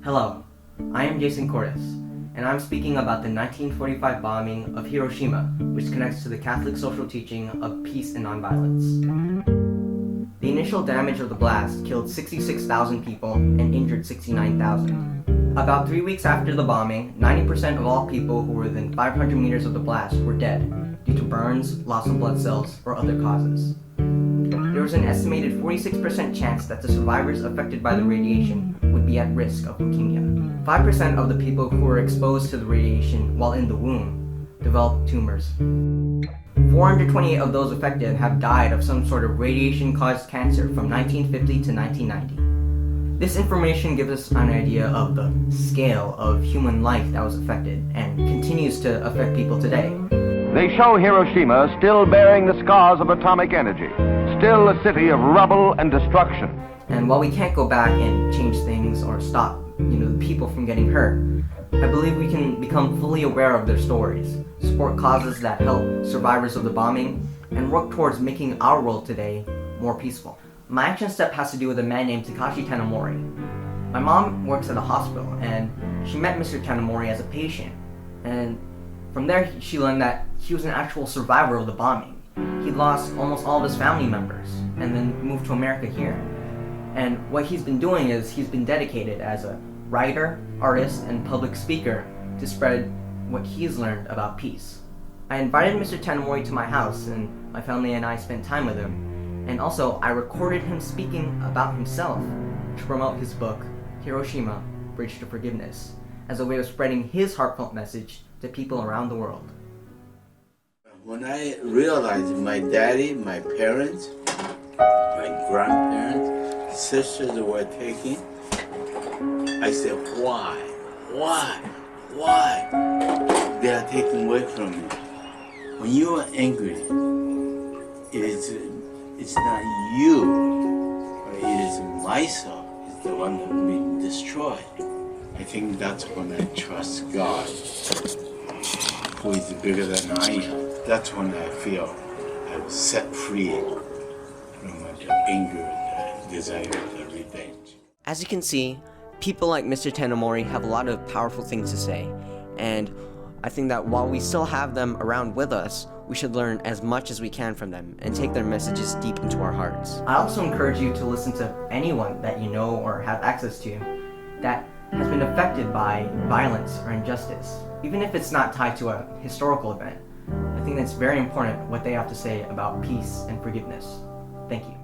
Hello, I am Jason Cordes, and I'm speaking about the 1945 bombing of Hiroshima, which connects to the Catholic social teaching of peace and nonviolence. The initial damage of the blast killed 66,000 people and injured 69,000. About 3 weeks after the bombing, 90% of all people who were within 500 meters of the blast were dead due to burns, loss of blood cells, or other causes. There was an estimated 46% chance that the survivors affected by the radiation would be at risk of leukemia. 5% of the people who were exposed to the radiation while in the womb developed tumors. 428 of those affected have died of some sort of radiation-caused cancer from 1950 to 1990. This information gives us an idea of the scale of human life that was affected and continues to affect people today. They show Hiroshima still bearing the scars of atomic energy, still a city of rubble and destruction. And while we can't go back and change things or stop, the people from getting hurt, I believe we can become fully aware of their stories, support causes that help survivors of the bombing, and work towards making our world today more peaceful. My action step has to do with a man named Takashi Tanemori. My mom works at a hospital, and she met Mr. Tanemori as a patient, and from there she learned that he was an actual survivor of the bombing. He lost almost all of his family members, and then moved to America here. And what he's been doing is he's been dedicated as a writer, artist, and public speaker to spread what he's learned about peace. I invited Mr. Tanemori to my house, and my family and I spent time with him. And also, I recorded him speaking about himself to promote his book, Hiroshima, Bridge to Forgiveness, as a way of spreading his heartfelt message to people around the world. When I realized my daddy, my parents, my grandparents, sisters were taken, I said, why? They are taken away from me. When you are angry, it's not you, but it is myself, is the one that being destroyed. I think that's when I trust God, who is bigger than I am. That's when I feel I was set free from the anger and the desire of revenge. As you can see, people like Mr. Tanemori have a lot of powerful things to say, and I think that while we still have them around with us, we should learn as much as we can from them and take their messages deep into our hearts. I also encourage you to listen to anyone that you know or have access to that has been affected by violence or injustice, even if it's not tied to a historical event. I think that's very important what they have to say about peace and forgiveness. Thank you.